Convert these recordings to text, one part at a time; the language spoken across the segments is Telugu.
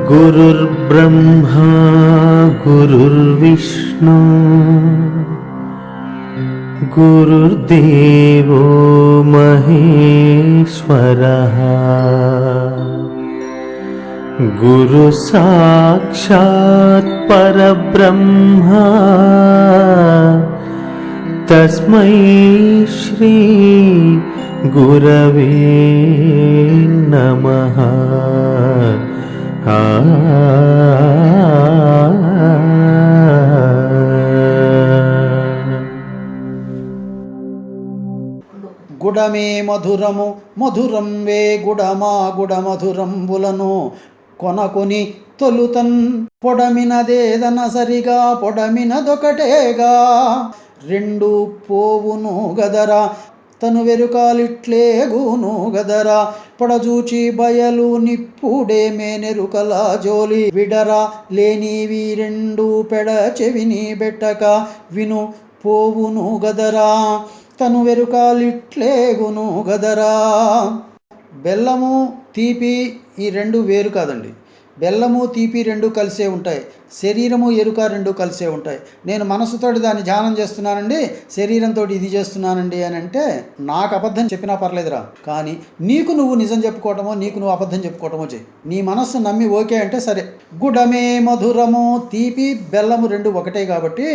गुरुर्ब्रह्मा गुरुर्विष्णु गुरुर्देवो महेश्वरः गुरु साक्षात् परब्रह्म तस्मै श्री गुरवे नमः। గుడమే మధురము మధురం వే గుడమా గుడమధురంబులను కొనకొని తొలుతన్ పొడమినదేదన సరిగా పొడమినదొకటేగా రెండు పోవును గదరా తను వెరుకాలిట్లేగును గదరా పొడజూచి బయలు నిప్పుడే మేనెరుకల జోలి విడరా లేనివి రెండు పెడ చెవిని బెట్టక విను పోవును గదరా తను వెరుకాలిట్లేగును గదరా. బెల్లము తీపి ఈ రెండు వేరు కాదండి. బెల్లము తీపి రెండు కలిసే ఉంటాయి. శరీరము ఎరుక రెండు కలిసే ఉంటాయి. నేను మనసుతోటి దాన్ని ధ్యానం చేస్తున్నానండి, శరీరంతో ఇది చేస్తున్నానండి అని అంటే నాకు అబద్ధం చెప్పినా పర్లేదురా, కానీ నీకు నువ్వు నిజం చెప్పుకోవటమో నీకు నువ్వు అబద్ధం చెప్పుకోవటమో చేయి. నీ మనస్సు నమ్మి ఓకే అంటే సరే. గుడమే మధురము, తీపి బెల్లము రెండు ఒకటే కాబట్టి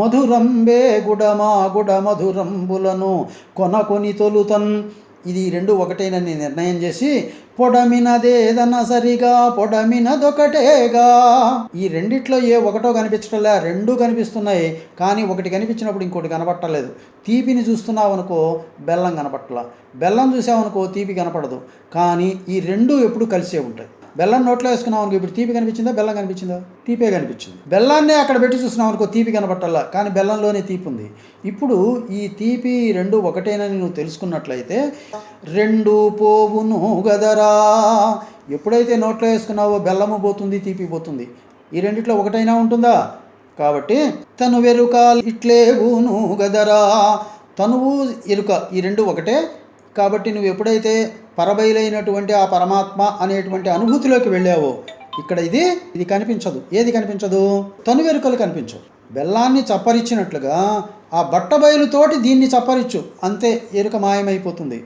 మధురం బే గుడమా గుడ మధురంబులను కొనకొని తొలుతన్, ఇది రెండు ఒకటేనని నిర్ణయం చేసి పొడమినదేదన సరిగా పొడమినదొకటేగా. ఈ రెండిట్లో ఏ ఒకటో కనిపించటంలే, రెండు కనిపిస్తున్నాయి. కానీ ఒకటి కనిపించినప్పుడు ఇంకోటి కనపట్టలేదు. తీపిని చూస్తున్నావు అనుకో బెల్లం కనపట్టలా, బెల్లం చూసావనుకో తీపి కనపడదు. కానీ ఈ రెండు ఎప్పుడు కలిసే ఉంటాయి. బెల్లం నోట్లో వేసుకున్నావు అనుకో ఇప్పుడు తీపి కనిపించిందా బెల్లం కనిపించిందా? తీపే కనిపించింది. బెల్లాన్నే అక్కడ పెట్టి చూస్తున్నావు అనుకో తీపి కనపట్టాలా, కానీ బెల్లంలోనే తీపి ఉంది. ఇప్పుడు ఈ తీపి రెండు ఒకటేనని నువ్వు తెలుసుకున్నట్లయితే రెండు పోవును గదరా. ఎప్పుడైతే నోట్లో వేసుకున్నావో బెల్లము పోతుంది తీపి పోతుంది. ఈ రెండిట్లో ఒకటైనా ఉంటుందా? కాబట్టి తను వెరుక ఇట్లేగును గదరా. తనువు ఎరుక ఈ రెండు ఒకటే కాబట్టి నువ్వు ఎప్పుడైతే పరబయలైనటువంటి ఆ పరమాత్మ అనేటువంటి అనుభూతిలోకి వెళ్ళావో ఇక్కడ ఇది కనిపించదు. ఏది కనిపించదు? తనువెరుకలు కనిపించవు. బెల్లాన్ని చప్పరిచ్చినట్లుగా ఆ బట్టబయలుతోటి దీన్ని చప్పరిచ్చు, అంతే, ఎరుక మాయమైపోతుంది.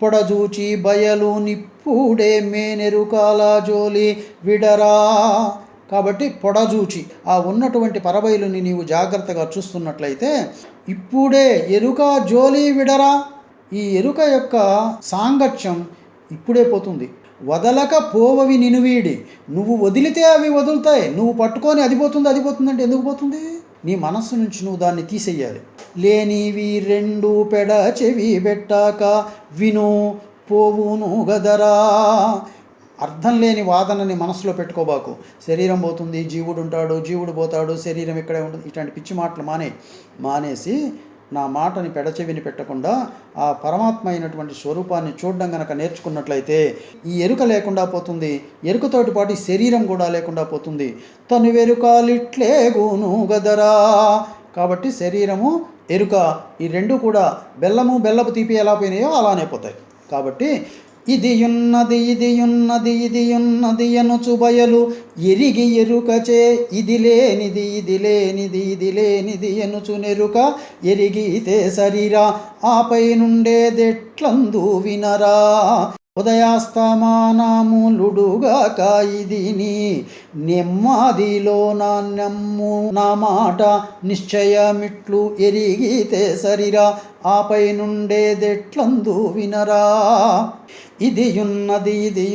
పొడజూచి బయలు నిప్పుడే మేనెరుకాల జోలి విడరా. కాబట్టి పొడజూచి ఆ ఉన్నటువంటి పరబయలుని నీవు జాగ్రత్తగా చూస్తున్నట్లయితే ఇప్పుడే ఎరుక జోలి విడరా. ఈ ఎరుక యొక్క సాంగత్యం ఇప్పుడే పోతుంది. వదలక పోవవి నినువీడి, నువ్వు వదిలితే అవి వదులుతాయి, నువ్వు పట్టుకొని అది పోతుందంటే ఎందుకు పోతుంది? నీ మనస్సు నుంచి నువ్వు దాన్ని తీసేయాలి. లేనివి రెండు పెడ చెవి పెట్టాక విను పోవును గదరా. అర్థం లేని వాదనని మనసులో పెట్టుకోబాకు. శరీరం పోతుంది, జీవుడు ఉంటాడు, జీవుడు పోతాడు, శరీరం ఇక్కడే ఉంటుంది, ఇట్లాంటి పిచ్చి మాటలు మానేసి నా మాటని పెడచెవిని పెట్టకుండా ఆ పరమాత్మ అయినటువంటి స్వరూపాన్ని చూడడం గనక నేర్చుకున్నట్లయితే ఈ ఎరుక లేకుండా పోతుంది. ఎరుకతోటి పాటు శరీరం కూడా లేకుండా పోతుంది. తను వెరుకాలిట్లేగును గదరా. కాబట్టి శరీరము ఎరుక ఈ రెండు కూడా బెల్లపు తీపి ఎలా పోయినాయో అలానే పోతాయి. కాబట్టి ఇది ఉన్నది అనుచు బయలు ఎరిగి ఎరుకచే ఇది లేనిది అనుచు నెరుక ఎరిగితే శరీరా ఆపై నుండేదెట్లందు వినరా. ఉదయాస్తమానములుడుగాక ఇదిని నెమ్మదిలో నమ్ము నా మాట నిశ్చయమిట్లు ఎరిగితే శరీరా ఆపై నుండేదెట్లందు వినరా. ఇది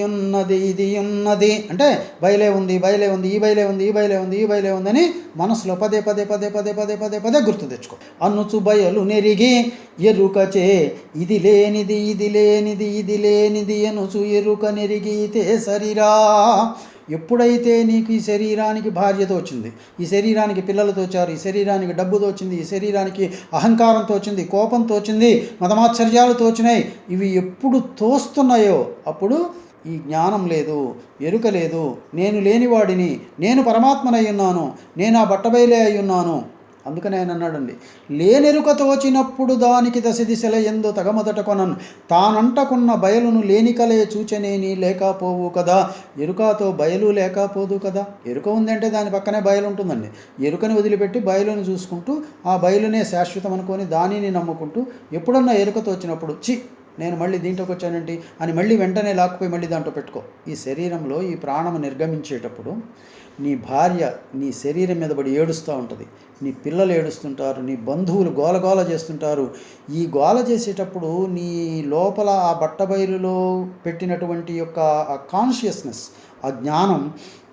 ఉన్నది అంటే బయలే ఉంది, ఈ బయలే ఉంది అని మనసులో పదే గుర్తు తెచ్చుకో. అనుచు బయలు నెరిగి ఎరుకచే ఇది లేనిది అనుచు ఎరుక నెరిగితే శరీరా. ఎప్పుడైతే నీకు ఈ శరీరానికి భార్యతో వచ్చింది, ఈ శరీరానికి పిల్లలతో వచ్చారు, ఈ శరీరానికి డబ్బుతో వచ్చింది, ఈ శరీరానికి అహంకారంతో వచ్చింది, కోపంతో వచ్చింది, మతమాశ్చర్యాలతో వచ్చినాయి, ఇవి ఎప్పుడు తోస్తున్నాయో అప్పుడు ఈ జ్ఞానం లేదు, ఎరుక లేదు, నేను లేనివాడిని, నేను పరమాత్మనై ఉన్నాను, నేను ఆ బట్టబయలే అయి ఉన్నాను అందుకని ఆయన అన్నాడండి, లేనెరుక తోచినప్పుడు దానికి దశ దిశల ఎందు తగమొదట కొనను, తానంటకున్న బయలును లేనికలే చూచనేని లేకపోవు కదా. ఎరుకతో బయలు లేకపోదు కదా. ఎరుక ఉందంటే దాని పక్కనే బయలు ఉంటుందండి. ఎరుకని వదిలిపెట్టి బయలును చూసుకుంటూ ఆ బయలునే శాశ్వతం అనుకొని దానిని నమ్ముకుంటూ ఎప్పుడన్నా ఎరుకతో వచ్చినప్పుడు నేను మళ్ళీ దీంట్లోకి వచ్చానండి అని మళ్ళీ వెంటనే లాక్కుపోయి మళ్ళీ దాంట్లో పెట్టుకో. ఈ శరీరంలో ఈ ప్రాణము నిర్గమించేటప్పుడు నీ భార్య నీ శరీరం మీద పడి ఏడుస్తూ ఉంటుంది, నీ పిల్లలు ఏడుస్తుంటారు, నీ బంధువులు గోలగోల చేస్తుంటారు. ఈ గోల చేసేటప్పుడు నీ లోపల ఆ బట్టబయలులో పెట్టినటువంటి యొక్క ఆ కాన్షియస్నెస్, ఆ జ్ఞానం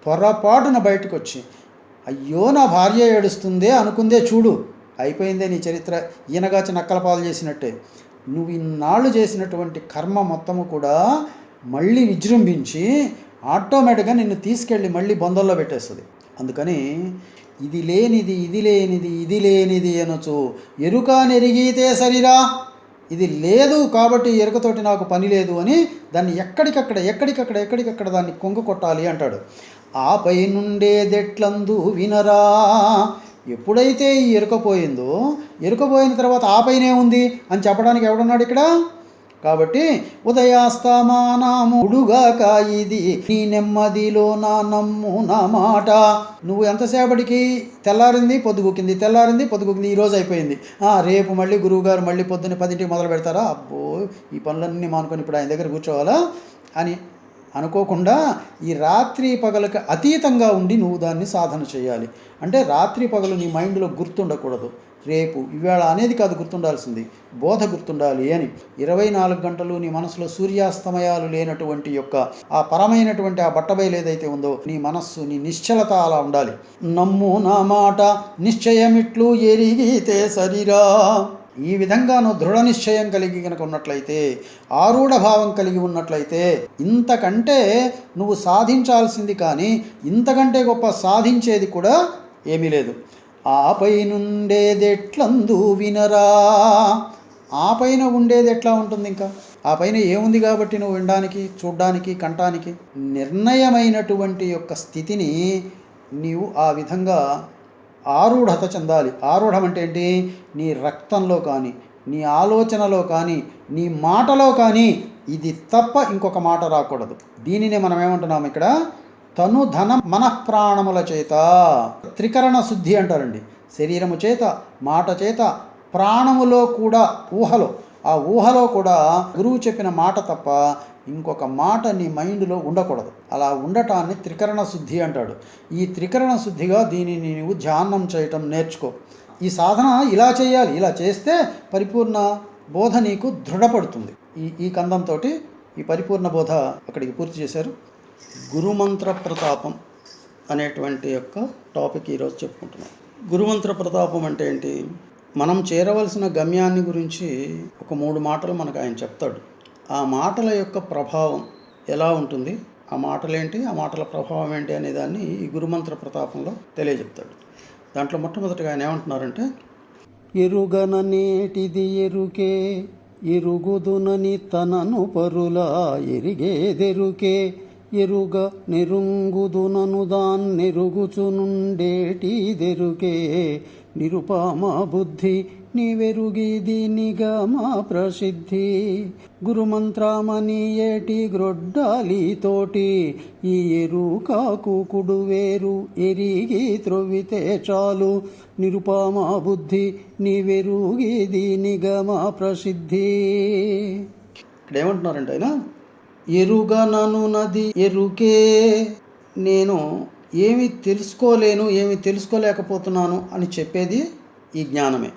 పొరపాటున బయటకు వచ్చి, అయ్యో నా భార్య ఏడుస్తుందే అనుకుందే చూడు, అయిపోయిందే నీ చరిత్ర, ఈయనగాచి నక్కల పాలు చేసినట్టే. నువ్వు ఇన్నాళ్ళు చేసినటువంటి కర్మ మొత్తము కూడా మళ్ళీ విజృంభించి ఆటోమేటిక్గా నిన్ను తీసుకెళ్ళి మళ్ళీ బొందల్లో పెట్టేస్తుంది. అందుకని ఇది లేనిది ఇది లేనిది ఇది లేనిది అనొచ్చు, ఎరుక నెరిగితే సరిరా. ఇది లేదు కాబట్టి ఎరుకతోటి నాకు పని లేదు అని దాన్ని ఎక్కడికక్కడ దాన్ని కొంగ కొట్టాలి అంటాడు. ఆపై నుండేదెట్లందు వినరా. ఎప్పుడైతే ఈ ఎరుకపోయిందో, ఎరుకపోయిన తర్వాత ఆపైనే ఉంది అని చెప్పడానికి ఎవడున్నాడు ఇక్కడ? కాబట్టి ఉదయాస్తమానముడుగాక ఇది నీ నెమ్మదిలో నా నమ్ము నా మాట. నువ్వు ఎంతసేపటికి తెల్లారింది పొద్దుగుకింది, తెల్లారింది పొద్దుగుకింది, ఈరోజు అయిపోయింది, రేపు మళ్ళీ గురువుగారు మళ్ళీ పొద్దున్న 10ంటికి మొదలు పెడతారా, అబ్బో ఈ పనులన్నీ మానుకొని ఇప్పుడు ఆయన దగ్గర కూర్చోవాలా అని అనుకోకుండా ఈ రాత్రి పగలకు అతీతంగా ఉండి నువ్వు దాన్ని సాధన చేయాలి. అంటే రాత్రి పగలు నీ మైండ్లో గుర్తుండకూడదు, రేపు ఇవాళ అనేది కాదు గుర్తుండాల్సింది, బోధ గుర్తుండాలి అని. 24 గంటలు నీ మనసులో సూర్యాస్తమయాలు లేనటువంటి యొక్క ఆ పరమైనటువంటి ఆ బట్టబయలు ఏదైతే ఉందో నీ మనస్సు, నీ నిశ్చలత అలా ఉండాలి. నమ్ము నా మాట నిశ్చయమిట్లు ఎరిగితే సరిరా. ఈ విధంగా నువ్వు దృఢ నిశ్చయం కలిగి కనుక ఉన్నట్లయితే, ఆరూఢ భావం కలిగి ఉన్నట్లయితే, ఇంతకంటే నువ్వు సాధించాల్సింది కానీ ఇంతకంటే గొప్ప సాధించేది కూడా ఏమీ లేదు. ఆపై నుండేదెట్లందు వినరా. ఆ పైన ఉండేది ఎట్లా ఉంటుంది? ఇంకా ఆ పైన ఏముంది కాబట్టి నువ్వు వినడానికి, చూడ్డానికి, కంటానికి నిర్ణయమైనటువంటి యొక్క స్థితిని నీవు ఆ విధంగా ఆరూఢత చెందాలి. ఆరూఢం అంటే ఏంటి? నీ రక్తంలో కానీ, నీ ఆలోచనలో కానీ, నీ మాటలో కానీ ఇది తప్ప ఇంకొక మాట రాకూడదు. దీనినే మనం ఏమంటున్నాం ఇక్కడ? తను ధన మనఃప్రాణముల చేత త్రికరణ శుద్ధి అంటారండి. శరీరము చేత, మాట చేత, ప్రాణములో కూడా, ఊహలో, ఆ ఊహలో కూడా గురువు చెప్పిన మాట తప్ప ఇంకొక మాట నీ మైండ్లో ఉండకూడదు. అలా ఉండటాన్ని త్రికరణ శుద్ధి అంటాడు. ఈ త్రికరణ శుద్ధిగా దీనిని నీవు ధ్యానం చేయటం నేర్చుకో. ఈ సాధన ఇలా చేయాలి. ఇలా చేస్తే పరిపూర్ణ బోధ నీకు దృఢపడుతుంది. ఈ కందంతో ఈ పరిపూర్ణ బోధ అక్కడికి పూర్తి చేశారు. గురుమంత్ర ప్రతాపం అనేటువంటి యొక్క టాపిక్ ఈరోజు చెప్పుకుంటున్నాం. గురుమంత్ర ప్రతాపం అంటే ఏంటి? మనం చేరవలసిన గమ్యాన్ని గురించి ఒక 3 మాటలు మనకు ఆయన చెప్తాడు. ఆ మాటల యొక్క ప్రభావం ఎలా ఉంటుంది, ఆ మాటలేంటి, ఆ మాటల ప్రభావం ఏంటి అనే దాన్ని ఈ గురుమంత్ర ప్రతాపంలో తెలియజెప్తాడు. దాంట్లో మొట్టమొదటిగా ఆయన ఏమంటున్నారంటే, ఎరుగననేటిది ఎరుకే, ఎరుగుదునని తనను పరులా ఎరిగేదెరుకే, ఎరుగ నెరుంగుదునను దాన్నెరుగుచునుండేటిదెరుకే, నిరుపమా బుద్ధి నీవెరుగిది నిగమా ప్రసిద్ధి, గురుమంత్రమని ఏటి గ్రొడ్డాలి తోటి, ఈ ఎరుకాకు కుడు వేరు ఎరిగి త్రొవ్వితే చాలు, నిరుపమా బుద్ధి నీవెరుగిది నిగమా ప్రసిద్ధి. ఇక్కడ ఏమంటున్నారంటే ఆయన, ఎరుగననున్నది ఎరుకే, నేను ఏమి తెలుసుకోలేను, ఏమి తెలుసుకోలేకపోతున్నాను అని చెప్పేది ఈ జ్ఞానమే.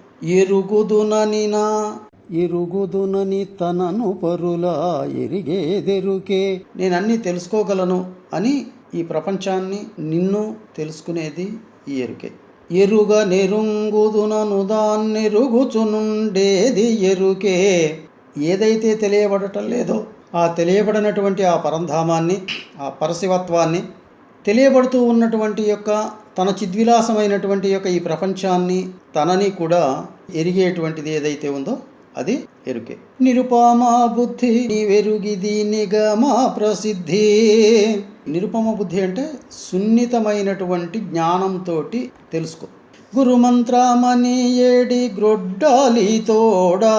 ఎరుగుదునని తనను పరులా ఎరిగేదెరుకే, నేను అన్నీ తెలుసుకోగలను అని ఈ ప్రపంచాన్ని, నిన్ను తెలుసుకునేది ఈ ఎరుకే. ఎరుగ నెరుంగుదునను దాన్నెరుగుచునుండేది ఎరుకే, ఏదైతే తెలియబడటం లేదో ఆ తెలియబడినటువంటి ఆ పరంధామాన్ని, ఆ పరశివత్వాన్ని, తెలియబడుతూ ఉన్నటువంటి యొక్క తన చిద్విలాసమైనటువంటి యొక్క ఈ ప్రపంచాన్ని, తనని కూడా ఎరిగేటువంటిది ఏదైతే ఉందో అది ఎరుకే. నిరుపమా బుద్ధి నీవెరుగిది నిగమా ప్రసిద్ధి. నిరుపమ బుద్ధి అంటే సున్నితమైనటువంటి జ్ఞానంతో తెలుసుకో. గురుమంత్రమని ఏడి గ్రొడ్డాలి తోడా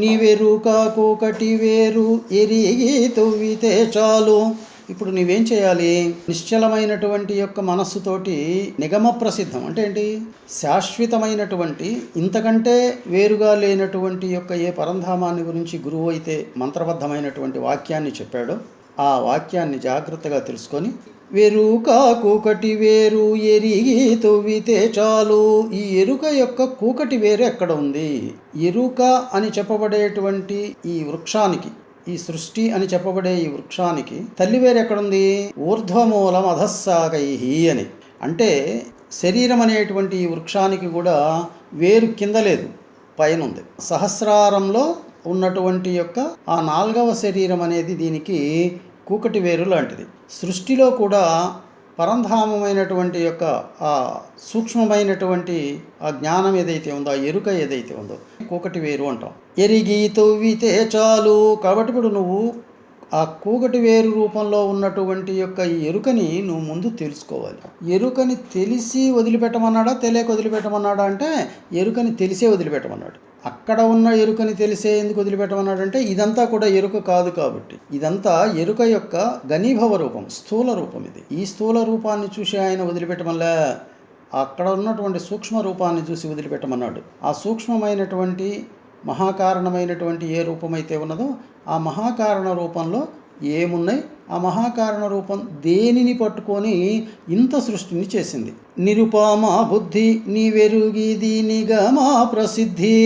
నీవెరుక కూకటి వేరు ఎరిగి తవ్వితే చాలు. ఇప్పుడు నీవేం చేయాలి? నిశ్చలమైనటువంటి యొక్క మనస్సుతోటి నిగమ ప్రసిద్ధం అంటే ఏంటి? శాశ్వతమైనటువంటి ఇంతకంటే వేరుగా లేనటువంటి యొక్క ఏ పరంధామాన్ని గురించి గురువు అయితే మంత్రబద్ధమైనటువంటి వాక్యాన్ని చెప్పాడో ఆ వాక్యాన్ని జాగ్రత్తగా తెలుసుకొని వెరుక కూకటి వేరు ఎరిగి తవ్వితే చాలు. ఈ ఎరుక యొక్క కూకటి వేరు ఎక్కడ ఉంది? ఎరుక అని చెప్పబడేటువంటి ఈ వృక్షానికి, ఈ సృష్టి అని చెప్పబడే ఈ వృక్షానికి తల్లివేరు ఎక్కడుంది? ఊర్ధ్వమూలం అధస్సాకై అని. అంటే శరీరం అనేటువంటి ఈ వృక్షానికి కూడా వేరు కింద లేదు, పైన ఉంది. సహస్రారంలో ఉన్నటువంటి యొక్క ఆ 4వ శరీరం అనేది దీనికి కూకటి వేరు లాంటిది. సృష్టిలో కూడా పరంధామమైనటువంటి యొక్క ఆ సూక్ష్మమైనటువంటి ఆ జ్ఞానం ఏదైతే ఉందో, ఆ ఎరుక ఏదైతే ఉందో కూకటి వేరు అంటాం. ఎరిగి తవ్వితే చాలు. కాబట్టి ఇప్పుడు నువ్వు ఆ కూకటి వేరు రూపంలో ఉన్నటువంటి యొక్క ఈ ఎరుకని నువ్వు ముందు తెలుసుకోవాలి. ఎరుకని తెలిసి వదిలిపెట్టమన్నాడా, తెలియక వదిలిపెట్టమన్నాడా అంటే ఎరుకని తెలిసే వదిలిపెట్టమన్నాడు. అక్కడ ఉన్న ఎరుకని తెలిసే ఎందుకు వదిలిపెట్టమన్నాడంటే ఇదంతా కూడా ఎరుక కాదు కాబట్టి. ఇదంతా ఎరుక యొక్క ఘనీభవ రూపం, స్థూల రూపం. ఇది ఈ స్థూల రూపాన్ని చూసి ఆయన వదిలిపెట్టమల్లా, అక్కడ ఉన్నటువంటి సూక్ష్మ రూపాన్ని చూసి వదిలిపెట్టమన్నాడు. ఆ సూక్ష్మమైనటువంటి మహాకారణమైనటువంటి ఏ రూపమైతే ఉన్నదో ఆ మహాకారణ రూపంలో ఏమున్నాయి? ఆ మహాకారణ రూపం దేనిని పట్టుకొని ఇంత సృష్టిని చేసింది? నిరుపమా బుద్ధి నీవెరుగి దీనిగా మా ప్రసిద్ధి.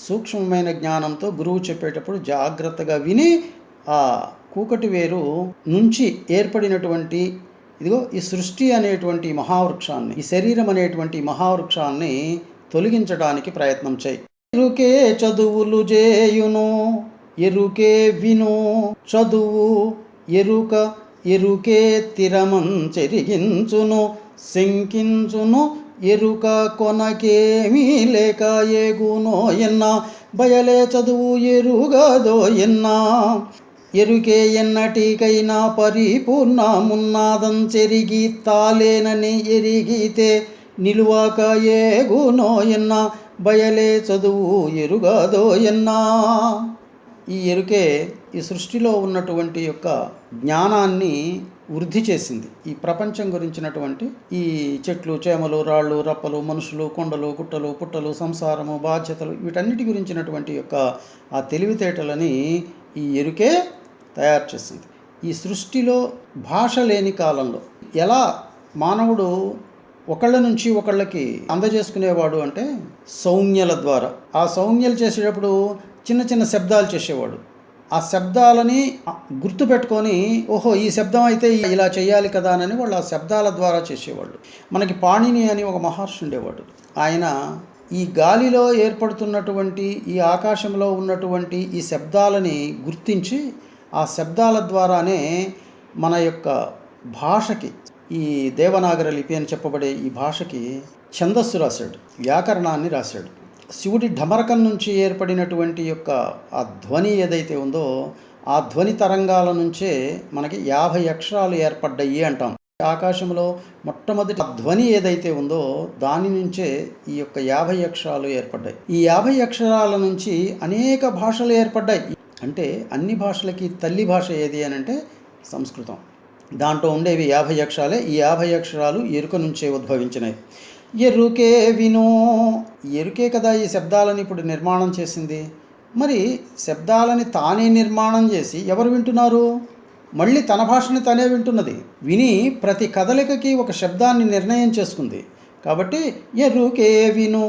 సూక్ష్మమైన జ్ఞానంతో గురువు చెప్పేటప్పుడు జాగ్రత్తగా విని ఆ కూకటి వేరు నుంచి ఏర్పడినటువంటి ఇదిగో ఈ సృష్టి అనేటువంటి మహావృక్షాన్ని, ఈ శరీరం అనేటువంటి మహావృక్షాన్ని తొలగించడానికి ప్రయత్నం చేయి. ఎరుకే చదువులు చేయును, ఎరుకే విను చదువు ఎరుక, ఎరుకే తిరమంచెరిగించును శంకించును ఎరుక కొనకేమీ లేక ఏగునో ఎన్నా బయలే చదువు ఎరుగదో ఎన్నా ఎరుకే ఎన్నటికైనా పరిపూర్ణమున్నాదం చెరిగి తాలేనని ఎరిగితే నిలువాక ఏగునో ఎన్నా బయలే చదువు ఎరుగదో ఎన్నా. ఈ ఎరుకే ఈ సృష్టిలో ఉన్నటువంటి యొక్క జ్ఞానాన్ని వృద్ధి చేసింది. ఈ ప్రపంచం గురించినటువంటి ఈ చెట్లు, చేమలు, రాళ్ళు, రప్పలు, మనుషులు, కొండలు, గుట్టలు, పుట్టలు, సంసారము, బాధ్యతలు, వీటన్నిటి గురించినటువంటి యొక్క ఆ తెలివితేటలని ఈ ఎరుకే తయారు చేసింది. ఈ సృష్టిలో భాష లేని కాలంలో ఎలా మానవుడు ఒకళ్ళ నుంచి ఒకళ్ళకి అందజేసుకునేవాడు అంటే సౌజ్ఞల ద్వారా. ఆ సౌజ్ఞలు చేసేటప్పుడు చిన్న చిన్న శబ్దాలు చేసేవాడు. ఆ శబ్దాలని గుర్తుపెట్టుకొని ఓహో ఈ శబ్దం అయితే ఇలా చేయాలి కదా అని వాళ్ళు ఆ శబ్దాల ద్వారా చేసేవాళ్ళు. మనకి పాణిని అని ఒక మహర్షి ఉండేవాడు. ఆయన ఈ గాలిలో ఏర్పడుతున్నటువంటి ఈ ఆకాశంలో ఉన్నటువంటి ఈ శబ్దాలని గుర్తించి ఆ శబ్దాల ద్వారానే మన యొక్క భాషకి, ఈ దేవనాగరి లిపి అని చెప్పబడే ఈ భాషకి ఛందస్సు రాశాడు, వ్యాకరణాన్ని రాశాడు. శివుడి ఢమరకం నుంచి ఏర్పడినటువంటి యొక్క ఆ ధ్వని ఏదైతే ఉందో ఆ ధ్వని తరంగాల నుంచే మనకి 50 అక్షరాలు ఏర్పడ్డాయి అంటాం. ఆకాశంలో మొట్టమొదటి ధ్వని ఏదైతే ఉందో దాని నుంచే ఈ యొక్క 50 అక్షరాలు ఏర్పడ్డాయి. ఈ 50 అక్షరాల నుంచి అనేక భాషలు ఏర్పడ్డాయి. అంటే అన్ని భాషలకి తల్లి భాష ఏది అని అంటే సంస్కృతం. దాంట్లో ఉండేవి 50 అక్షరాలే. ఈ 50 అక్షరాలు ఎరుక నుంచే ఉద్భవించినాయి. ఎరుకే విను, ఎరుకే కదా ఈ శబ్దాలని ఇప్పుడు నిర్మాణం చేసింది. మరి శబ్దాలని తానే నిర్మాణం చేసి ఎవరు వింటున్నారు? మళ్ళీ తన భాషని తనే వింటున్నది. విని ప్రతి కదలికకి ఒక శబ్దాన్ని నిర్ణయం చేసుకుంది. కాబట్టి ఎరుకే విను,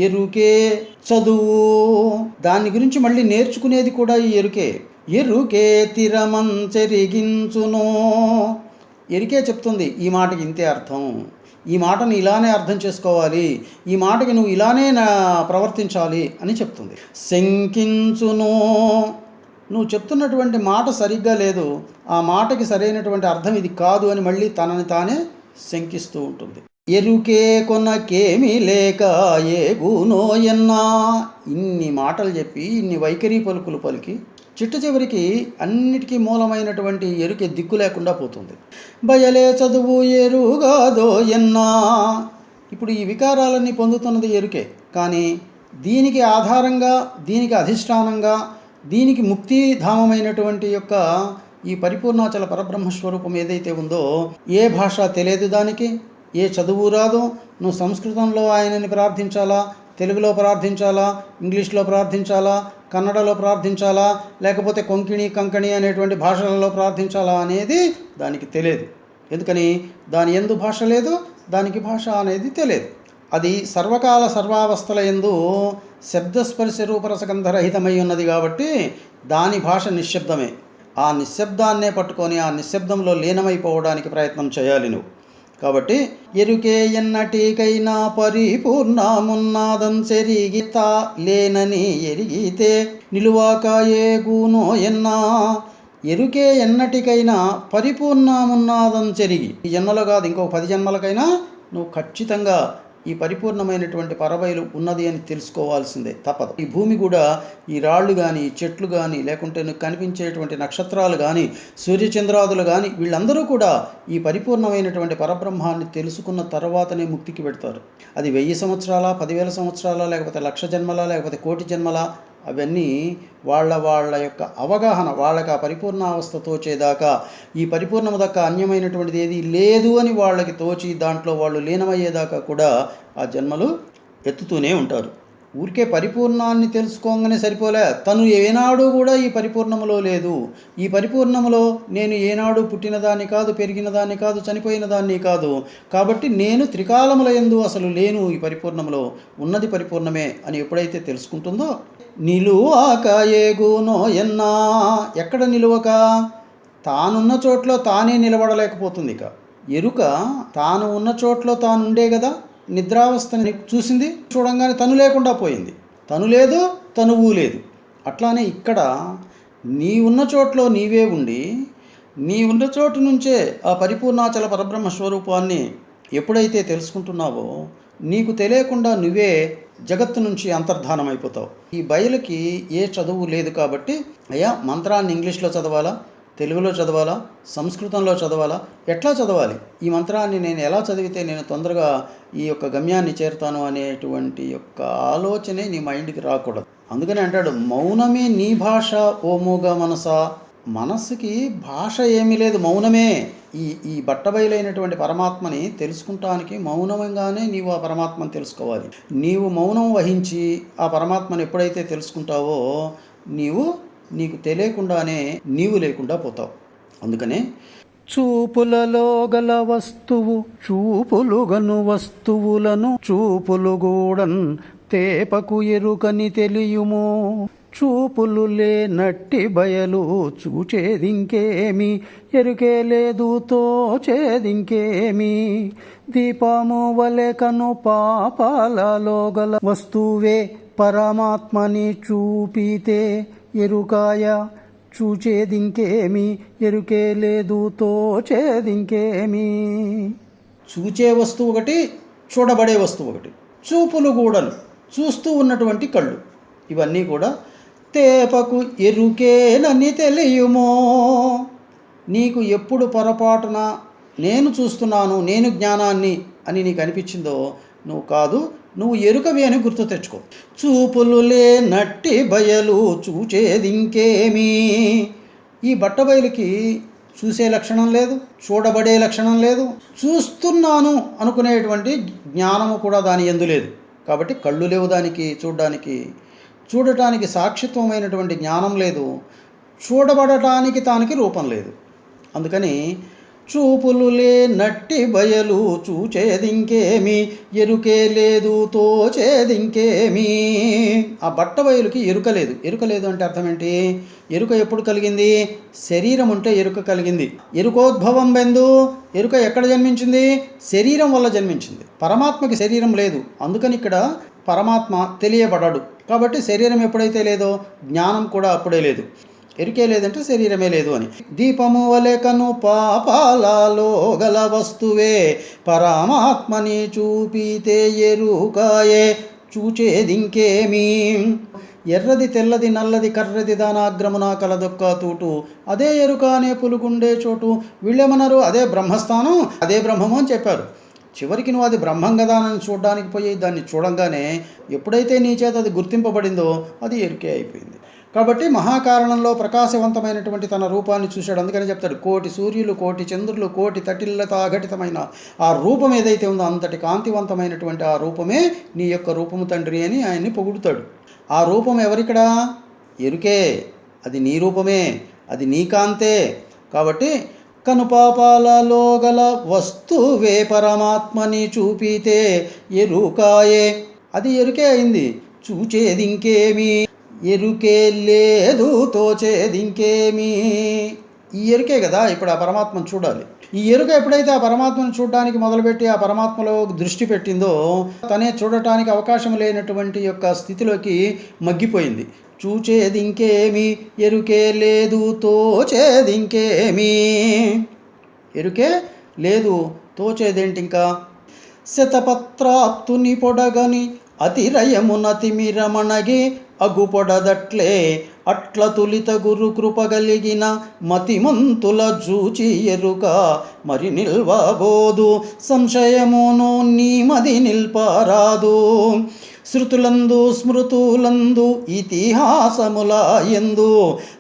ఎరుకే చదువు, దాని గురించి మళ్ళీ నేర్చుకునేది కూడా ఈ ఎరుకే. ఎరుకే తిరమంచెరిగించును, ఎరికే చెప్తుంది ఈ మాటకి ఇంతే అర్థం, ఈ మాటను ఇలానే అర్థం చేసుకోవాలి, ఈ మాటకి నువ్వు ఇలానే ప్రవర్తించాలి అని చెప్తుంది. శంకించును, నువ్వు చెప్తున్నటువంటి మాట సరిగ్గా లేదు, ఆ మాటకి సరైనటువంటి అర్థం ఇది కాదు అని మళ్ళీ తనని తానే శంకిస్తూ ఉంటుంది. ఎరుకే కొనకేమీ లేక ఏగునో ఎన్నా, ఇన్ని మాటలు చెప్పి ఇన్ని వైఖరి పలుకులు పలికి చిట్ట చివరికి అన్నిటికీ మూలమైనటువంటి ఎరుకే దిక్కు లేకుండా పోతుంది. బయలే చదువు ఎరుగాదో ఎన్నా, ఇప్పుడు ఈ వికారాలన్నీ పొందుతున్నది ఎరుకే. కానీ దీనికి ఆధారంగా, దీనికి అధిష్టానంగా, దీనికి ముక్తిధామమైనటువంటి యొక్క ఈ పరిపూర్ణాచల పరబ్రహ్మస్వరూపం ఏదైతే ఉందో, ఏ భాష తెలియదు దానికి, ఏ చదువు రాదు. నువ్వు సంస్కృతంలో ఆయనని ప్రార్థించాలా, తెలుగులో ప్రార్థించాలా, ఇంగ్లీష్లో ప్రార్థించాలా, కన్నడలో ప్రార్థించాలా, లేకపోతే కొంకిణి కంకణి అనేటువంటి భాషలలో ప్రార్థించాలా అనేది దానికి తెలియదు. ఎందుకని? దాని యందు భాష లేదు, దానికి భాష అనేది తెలియదు. అది సర్వకాల సర్వావస్థల యందు శబ్దస్పర్శ రూపరసగంధరహితమై ఉన్నది కాబట్టి దాని భాష నిశ్శబ్దమే. ఆ నిశ్శబ్దాన్నే పట్టుకొని ఆ నిశ్శబ్దంలో లీనమైపోవడానికి ప్రయత్నం చేయాలి నువ్వు. కాబట్టి ఎరుకే ఎన్నటికైనా పరిపూర్ణమున్నాదం చెరిగితా లేనని ఎరిగితే నిలువాక ఏగునో ఎన్నా. ఎరుకే ఎన్నటికైనా పరిపూర్ణమున్నాదం చెరిగి, ఈ జన్మలో కాదు ఇంకో 10 జన్మలకైనా నువ్వు ఖచ్చితంగా ఈ పరిపూర్ణమైనటువంటి పరబయలు ఉన్నది అని తెలుసుకోవాల్సిందే, తప్పదు. ఈ భూమి కూడా, ఈ రాళ్ళు కానీ, ఈ చెట్లు కానీ, లేకుంటే నువ్వు కనిపించేటువంటి నక్షత్రాలు కానీ, సూర్యచంద్రాదులు కానీ, వీళ్ళందరూ కూడా ఈ పరిపూర్ణమైనటువంటి పరబ్రహ్మాన్ని తెలుసుకున్న తర్వాతనే ముక్తికి పెడతారు. అది 1000 సంవత్సరాల, 10,000 సంవత్సరాల, లేకపోతే 1,00,000 జన్మల, లేకపోతే 1,00,000 జన్మల, అవన్నీ వాళ్ళ యొక్క అవగాహన, వాళ్ళకి ఆ పరిపూర్ణావస్థ తోచేదాకా, ఈ పరిపూర్ణము దాకా అన్యమైనటువంటిది ఏది లేదు అని వాళ్ళకి తోచి దాంట్లో వాళ్ళు లీనమయ్యేదాకా కూడా ఆ జన్మలు ఎత్తుతూనే ఉంటారు. ఊరికే పరిపూర్ణాన్ని తెలుసుకోగానే సరిపోలే, తను ఏనాడు కూడా ఈ పరిపూర్ణములో లేదు. ఈ పరిపూర్ణములో నేను ఏనాడు పుట్టినదాన్ని కాదు, పెరిగినదాన్ని కాదు, చనిపోయిన దాన్ని కాదు. కాబట్టి నేను త్రికాలముల యందు అసలు లేను, ఈ పరిపూర్ణములో ఉన్నది పరిపూర్ణమే అని ఎప్పుడైతే తెలుసుకుంటుందో, నిలువాక ఏగునో ఎన్నా. ఎక్కడ నిలువక? తానున్న చోట్లో తానే నిలబడలేకపోతుంది. ఇక ఎరుక తాను ఉన్న చోట్లో తాను ఉండే కదా నిద్రావస్థని చూసింది, చూడంగానే తను లేకుండా పోయింది. తను లేదు, తనువు లేదు. అట్లానే ఇక్కడ నీ ఉన్న చోట్లో నీవే ఉండి, నీ ఉన్న చోటు నుంచే ఆ పరిపూర్ణాచల పరబ్రహ్మ స్వరూపాన్ని ఎప్పుడైతే తెలుసుకుంటున్నావో, నీకు తెలియకుండా నువ్వే జగత్తు నుంచి అంతర్ధానం అయిపోతావు. ఈ బయలుకి ఏ చదువు లేదు కాబట్టి, అయ్యా మంత్రాన్ని ఇంగ్లీష్లో చదవాలా, తెలుగులో చదవాలా, సంస్కృతంలో చదవాలా, ఎట్లా చదవాలి, ఈ మంత్రాన్ని నేను ఎలా చదివితే నేను తొందరగా ఈ యొక్క గమ్యాన్ని చేరుతాను అనేటువంటి యొక్క ఆలోచనే నీ మైండ్కి రాకూడదు. అందుకని అంటాడు, మౌనమే నీ భాష ఓ మూగ మనసా. మనస్సుకి భాష ఏమీ లేదు, మౌనమే. ఈ బట్టబయలైనటువంటి పరమాత్మని తెలుసుకుంటానికి మౌనంగానే నీవు ఆ పరమాత్మని తెలుసుకోవాలి. నీవు మౌనం వహించి ఆ పరమాత్మని ఎప్పుడైతే తెలుసుకుంటావో, నీకు తెలియకుండానే నీవు లేకుండా పోతావు. అందుకనే చూపులలో గల వస్తువు చూపులుగను వస్తువులను చూపులు గూడన్ తేపకు ఎరుకని తెలియుమో. చూపులు లేనట్టి బయలు చూచేదింకేమి, ఎరుకే లేదు తోచేదింకేమి. దీపము వలె కను పాపాలలో గల వస్తువే పరమాత్మని చూపితే ఎరుకాయ. చూచేదింకేమి, ఎరుకే లేదు తోచేదింకేమి. చూచే వస్తువు ఒకటి, చూడబడే వస్తువు ఒకటి. చూపులు కూడను, చూస్తూ ఉన్నటువంటి కళ్ళు, ఇవన్నీ కూడా తేపకు ఎరుకేనని తెలియుమో. నీకు ఎప్పుడు పొరపాటున నేను చూస్తున్నాను, నేను జ్ఞానాన్ని అని నీకు అనిపించిందో, నువ్వు కాదు, నువ్వు ఎరుకవి అని గుర్తు తెచ్చుకో. చూపులు లేనట్టి బయలు చూచేదింకేమి. ఈ బట్టబయలుకి చూసే లక్షణం లేదు, చూడబడే లక్షణం లేదు, చూస్తున్నాను అనుకునేటువంటి జ్ఞానము కూడా దాని యందు లేదు. కాబట్టి కళ్ళు లేవు దానికి చూడడానికి, చూడటానికి సాక్షిత్వమైనటువంటి జ్ఞానం లేదు, చూడబడటానికి దానికి రూపం లేదు. అందుకని చూపులు లేనట్టి బయలు చూచేదింకేమి, ఎరుకే లేదు తోచేదింకేమి. ఆ బట్ట బయలుకి ఎరుక లేదు. ఎరుక లేదు అంటే అర్థం ఏంటి? ఎరుక ఎప్పుడు కలిగింది? శరీరం ఉంటే ఎరుక కలిగింది. ఎరుకోద్భవం బెందు. ఎరుక ఎక్కడ జన్మించింది? శరీరం వల్ల జన్మించింది. పరమాత్మకి శరీరం లేదు, అందుకని ఇక్కడ పరమాత్మ తెలియబడడు. కాబట్టి శరీరం ఎప్పుడైతే లేదో జ్ఞానం కూడా అప్పుడే లేదు. ఎరుకే లేదంటే శరీరమే లేదు అని. దీపము వలె కను పాపాలలో గల వస్తువే పరమాత్మని చూపితే ఎరుకాయే. చూచేదింకేమి. ఎర్రది తెల్లది నల్లది కర్రది దానాగ్రమున కలదొక్క తూటు, అదే ఎరుక అనే పులుగుండే చోటు. వీళ్ళేమన్నారు? అదే బ్రహ్మస్థానం, అదే బ్రహ్మము అని చెప్పారు. చివరికి నువ్వు అది బ్రహ్మం కదా అని చూడడానికి పోయి దాన్ని చూడంగానే ఎప్పుడైతే నీ చేత అది గుర్తింపబడిందో అది ఎరుకే అయిపోయింది. కాబట్టి మహాకారణంలో ప్రకాశవంతమైనటువంటి తన రూపాన్ని చూశాడు. అందుకని చెప్తాడు, కోటి సూర్యులు, కోటి చంద్రులు, కోటి తటిల్లత అఘటితమైన ఆ రూపం ఏదైతే ఉందో అంతటి కాంతివంతమైనటువంటి ఆ రూపమే నీ యొక్క రూపము తండ్రి అని ఆయన్ని పొగుడుతాడు. ఆ రూపం ఎవరిక్కడ? ఎరుకే. అది నీ రూపమే, అది నీ కాంతే. కాబట్టి కనుపాపాలలో గల వస్తువే పరమాత్మని చూపితే ఎరుకాయే, అది ఎరుకే అయింది. చూచేది ఇంకేమీ, ఎరుకే లేదు తోచేది ఇంకేమీ. ఈ ఎరుకే కదా ఇప్పుడు ఆ పరమాత్మను చూడాలి. ఈ ఎరుక ఎప్పుడైతే ఆ పరమాత్మను చూడడానికి మొదలుపెట్టి ఆ పరమాత్మలో దృష్టి పెట్టిందో తనే చూడటానికి అవకాశం లేనటువంటి యొక్క స్థితిలోకి మగ్గిపోయింది. చూచేది ఇంకేమి, ఎరుకే లేదు తోచేది ఇంకేమీ. ఎరుకే లేదు, తోచేదేంటి ఇంకా? శతపత్రాప్తుని పొడగని అతిరయమునతిమిరమణగి అగుపొడదట్లే అట్ల తులిత గురు కృపగలిగిన మతిమంతుల జూచి ఎరుక మరి నిల్వబోదు. సంశయమును నీ మది నిల్పారాదు. శృతులందు స్మృతులందు ఇతిహాసముల యందు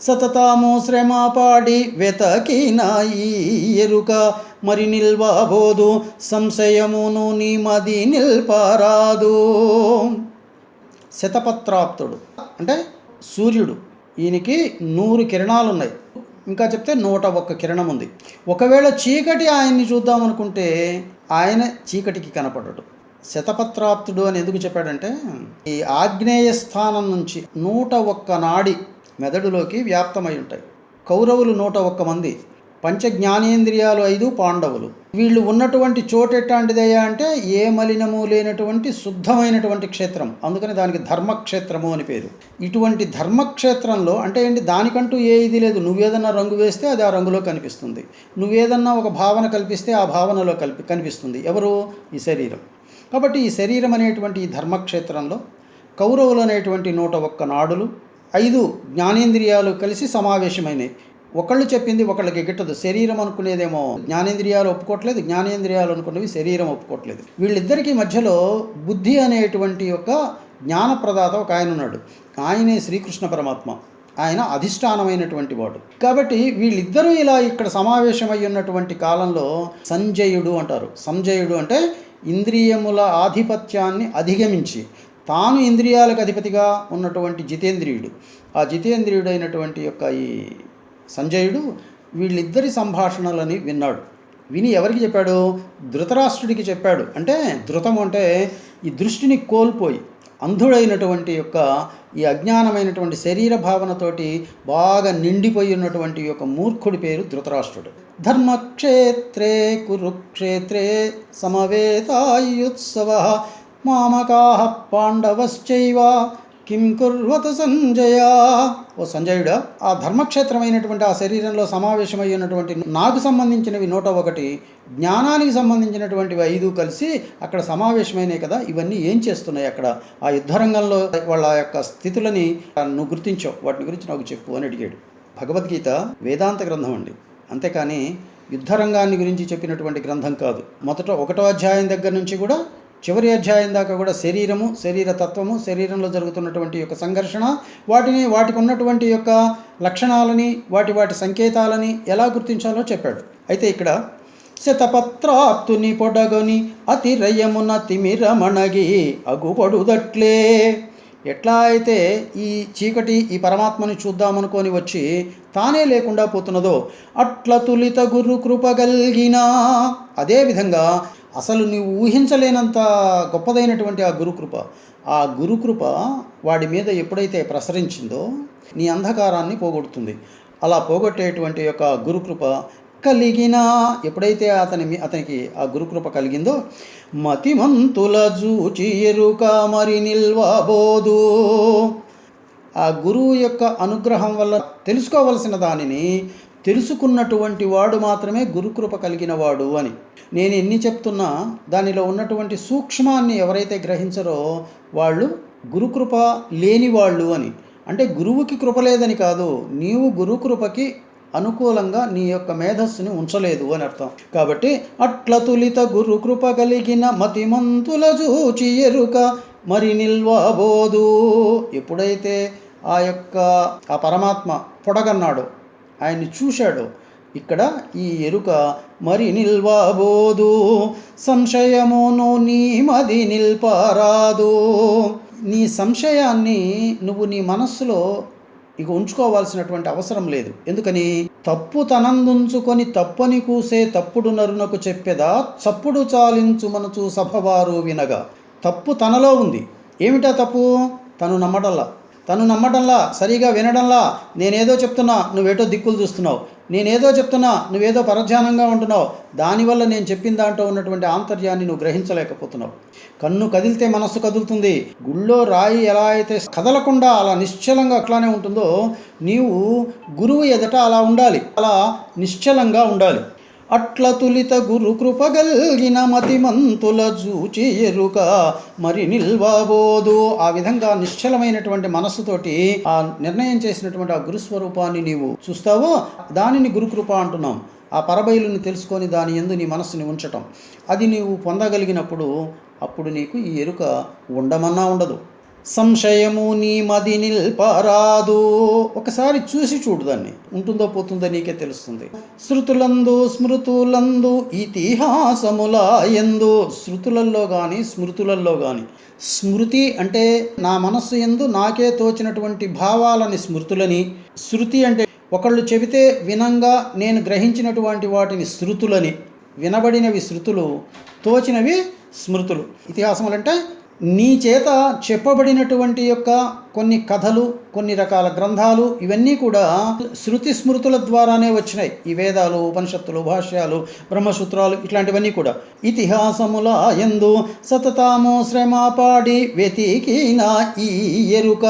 సతతము శ్రమ పాడి వెతకిన ఈ ఎరుక మరి నిల్వబోదు. సంశయమును నీ మది నిల్పారాదు. శతపత్రాప్తుడు అంటే సూర్యుడు. ఈయనకి 100 కిరణాలు ఉన్నాయి. ఇంకా చెప్తే 101 కిరణం ఉంది. ఒకవేళ చీకటి ఆయన్ని చూద్దామనుకుంటే ఆయన చీకటికి కనపడడు. శతపత్రాప్తుడు అని ఎందుకు చెప్పాడంటే ఈ ఆగ్నేయ స్థానం నుంచి 101 నాడి మెదడులోకి వ్యాప్తమై ఉంటాయి. కౌరవులు 101 మంది, పంచ జ్ఞానేంద్రియాలు 5 పాండవులు. వీళ్ళు ఉన్నటువంటి చోటు ఎట్లాంటిదయ్యా అంటే ఏ మలినము లేనటువంటి శుద్ధమైనటువంటి క్షేత్రం. అందుకని దానికి ధర్మక్షేత్రము అని పేరు. ఇటువంటి ధర్మక్షేత్రంలో అంటే ఏంటి, దానికంటూ ఏ ఇది లేదు. నువ్వేదన్నా రంగు వేస్తే అది ఆ రంగులో కనిపిస్తుంది. నువ్వేదన్నా ఒక భావన కల్పిస్తే ఆ భావనలో కనిపిస్తుంది. ఎవరు? ఈ శరీరం. కాబట్టి ఈ శరీరం అనేటువంటి ఈ ధర్మక్షేత్రంలో కౌరవులు అనేటువంటి 101 నాడులు, 5 జ్ఞానేంద్రియాలు కలిసి సమావేశమైనవి. ఒకళ్ళు చెప్పింది ఒకళ్ళకి గిట్టదు. శరీరం అనుకునేదేమో జ్ఞానేంద్రియాలు ఒప్పుకోవట్లేదు, జ్ఞానేంద్రియాలు అనుకునేవి శరీరం ఒప్పుకోవట్లేదు. వీళ్ళిద్దరికీ మధ్యలో బుద్ధి అనేటువంటి ఒక జ్ఞానప్రదాత ఒక ఆయన ఉన్నాడు. ఆయనే శ్రీకృష్ణ పరమాత్మ. ఆయన అధిష్టానమైనటువంటి వాడు. కాబట్టి వీళ్ళిద్దరూ ఇలా ఇక్కడ సమావేశమై ఉన్నటువంటి కాలంలో సంజయుడు అంటారు. సంజయుడు అంటే ఇంద్రియముల ఆధిపత్యాన్ని అధిగమించి తాను ఇంద్రియాలకు అధిపతిగా ఉన్నటువంటి జితేంద్రియుడు. ఆ జితేంద్రియుడైనటువంటి యొక్క ఈ సంజయుడు వీళ్ళిద్దరి సంభాషణలని విన్నాడు. విని ఎవరికి చెప్పాడు? ధృతరాష్ట్రుడికి చెప్పాడు. అంటే ధృతం అంటే ఈ దృష్టిని కోల్పోయి అంధుడైనటువంటి యొక్క ఈ అజ్ఞానమైనటువంటి శరీర భావనతోటి బాగా నిండిపోయి ఉన్నటువంటి యొక్క మూర్ఖుడి పేరు ధృతరాష్ట్రుడు. ధర్మక్షేత్రే కురుక్షేత్రే సమవేతాయుత్సవ మామకాః పాండవశ్చైవ కిం కుర్వత సంజయ. ఓ సంజయుడా, ఆ ధర్మక్షేత్రమైనటువంటి ఆ శరీరంలో సమావేశమై ఉన్నటువంటి నాకు సంబంధించినవి 101, జ్ఞానానికి సంబంధించినటువంటివి 5 కలిసి అక్కడ సమావేశమైనాయి కదా, ఇవన్నీ ఏం చేస్తున్నాయి అక్కడ? ఆ యుద్ధరంగంలో వాళ్ళ యొక్క స్థితులని నువ్వు గుర్తించావు, వాటిని గురించి నాకు చెప్పు అని అడిగాడు. భగవద్గీత వేదాంత గ్రంథం అండి, అంతేకాని యుద్ధరంగాన్ని గురించి చెప్పినటువంటి గ్రంథం కాదు. మొదట 1వ అధ్యాయం దగ్గర నుంచి కూడా చివరి అధ్యాయం దాకా కూడా శరీరము, శరీర తత్వము, శరీరంలో జరుగుతున్నటువంటి యొక్క సంఘర్షణ, వాటికి ఉన్నటువంటి యొక్క లక్షణాలని, వాటి సంకేతాలని ఎలా గుర్తించాలో చెప్పాడు. అయితే ఇక్కడ శతపత్రాప్తుని పొడగొని అతిరయమున తిమిరమణగి అగుపడుదట్లే. ఎట్లా అయితే ఈ చీకటి ఈ పరమాత్మని చూద్దామనుకొని వచ్చి తానే లేకుండా పోతున్నదో అట్ల తులిత గురు కృపగలిగిన, అదేవిధంగా అసలు నీవు ఊహించలేనంత గొప్పదైనటువంటి ఆ గురుకృప, ఆ గురుకృప వాడి మీద ఎప్పుడైతే ప్రసరించిందో నీ అంధకారాన్ని పోగొడుతుంది. అలా పోగొట్టేటువంటి యొక్క గురుకృప కలిగిన, ఎప్పుడైతే అతనికి ఆ గురుకృప కలిగిందో మతిమంతుల జూచి ఎరుక మరి నిల్వబోదు. ఆ గురువు యొక్క అనుగ్రహం వల్ల తెలుసుకోవలసిన దానిని తెలుసుకున్నటువంటి వాడు మాత్రమే గురుకృప కలిగిన వాడు అని. నేను ఎన్ని చెప్తున్నా దానిలో ఉన్నటువంటి సూక్ష్మాన్ని ఎవరైతే గ్రహించరో వాళ్ళు గురుకృప లేని వాళ్ళు అని. అంటే గురువుకి కృప లేదని కాదు, నీవు గురుకృపకి అనుకూలంగా నీ యొక్క మేధస్సుని ఉంచలేదు అని అర్థం. కాబట్టి అట్ల తులిత గురు కృప కలిగిన మతిమంతుల చూచి ఎరుక మరి నిల్వబోదు. ఎప్పుడైతే ఆ పరమాత్మ పొడగన్నాడో, ఆయన్ని చూశాడో, ఇక్కడ ఈ ఎరుక మరి నిల్వబోదు. సంశయమును నీ మది నిల్పరాదు. నీ సంశయాన్ని నువ్వు నీ మనస్సులో ఇక ఉంచుకోవాల్సినటువంటి అవసరం లేదు. ఎందుకని? తప్పు తనందుంచుకొని తప్పని కూసే తప్పుడు నరునకు చెప్పేదా చప్పుడు చాలించు మనచు సభవారు వినగా. తప్పు తనలో ఉంది. ఏమిటా తప్పు? తను నమ్మడంలా, సరిగా వినడంలా. నేనేదో చెప్తున్నా, నువ్వేటో దిక్కులు చూస్తున్నావు. నేనేదో చెప్తున్నా, నువ్వేదో పరధ్యానంగా ఉంటున్నావు. దానివల్ల నేను చెప్పిన దాంట్లో ఉన్నటువంటి ఆంతర్యాన్ని నువ్వు గ్రహించలేకపోతున్నావు. కన్ను కదిలితే మనస్సు కదులుతుంది. గుళ్ళో రాయి ఎలా అయితే కదలకుండా అలా నిశ్చలంగా అట్లానే ఉంటుందో, నీవు గురువు ఎదుట అలా ఉండాలి, అలా నిశ్చలంగా ఉండాలి. అట్ల తులిత గురు కృపగల్గిన మతిమంతుల చూచి ఎరుక మరి నిల్వబోదు. ఆ విధంగా నిశ్చలమైనటువంటి మనస్సుతోటి ఆ నిర్ణయం చేసినటువంటి ఆ గురుస్వరూపాన్ని నీవు చూస్తావో, దానిని గురుకృప అంటున్నాం. ఆ పరబయలుని తెలుసుకొని దాని యందు నీ మనస్సుని ఉంచటం, అది నీవు పొందగలిగినప్పుడు అప్పుడు నీకు ఈ ఎరుక ఉండమన్నా ఉండదు. సంశయము నీ మది నిల్పరాదు. ఒకసారి చూసి చూడు, దాన్ని ఉంటుందో పోతుందో నీకే తెలుస్తుంది. శృతులందు స్మృతులందు ఇతిహాసముల యందు, శృతులలో కానీ స్మృతులలో కానీ. స్మృతి అంటే నా మనస్సు యందు నాకే తోచినటువంటి భావాలని స్మృతులని, శృతి అంటే ఒకళ్ళు చెబితే వినంగా నేను గ్రహించినటువంటి వాటిని శృతులని, వినబడినవి శృతులు, తోచినవి స్మృతులు. ఇతిహాసములంటే నీ చేత చెప్పబడినటువంటి యొక్క కొన్ని కథలు, కొన్ని రకాల గ్రంథాలు, ఇవన్నీ కూడా శృతి స్మృతుల ద్వారానే వచ్చినాయి. ఈ వేదాలు, ఉపనిషత్తులు, భాష్యాలు, బ్రహ్మసూత్రాలు, ఇట్లాంటివన్నీ కూడా. ఇతిహాసముల యందు సతతాము శ్రమ పాడి వెతికిన ఈ ఎరుక.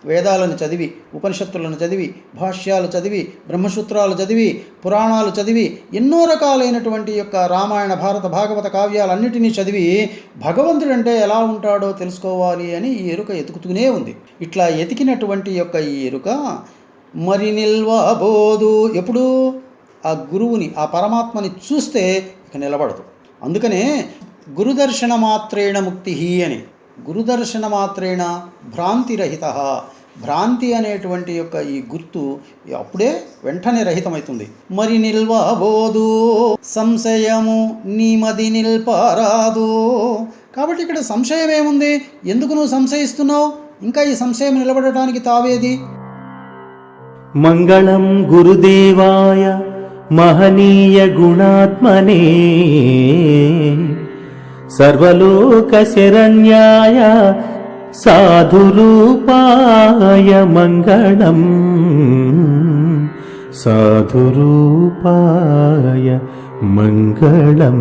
వేదాలను చదివి, ఉపనిషత్తులను చదివి, భాష్యాలు చదివి, బ్రహ్మసూత్రాలు చదివి, పురాణాలు చదివి, ఎన్నో రకాలైనటువంటి యొక్క రామాయణ, భారత, భాగవత కావ్యాలన్నిటినీ చదివి భగవంతుడు అంటే ఎలా ఉంటాడో తెలుసుకోవాలి అని ఈ ఎరుక ఎతుకుతూనే ఉంది. ఇట్లా ఎతికినటువంటి యొక్క ఈ ఎరుక మరి నిల్వబోదు. ఎప్పుడు? ఆ గురువుని, ఆ పరమాత్మని చూస్తే ఇక నిలబడదు. అందుకనే గురుదర్శన మాత్రేణ ముక్తి అని. గురుదర్శన మాత్రేణ భ్రాంతిరహిత. భ్రాంతి అనేటువంటి యొక్క ఈ గుర్తు అప్పుడే వెంటనే రహితమవుతుంది. మరి నిల్వబోదు. సంశయము నీ మది నిల్పరాదు. కాబట్టి ఇక్కడ సంశయం ఏముంది? ఎందుకు నువ్వు సంశయిస్తున్నావు? ఇంకా ఈ సంశయం నిలబడటానికి తావేది? మంగళం గురుదేవాయ మహనీయ గుణాత్మనే సర్వలోక శరణ్యాయ సాధురూపాయ మంగళం. సాధురూపాయ మంగళం.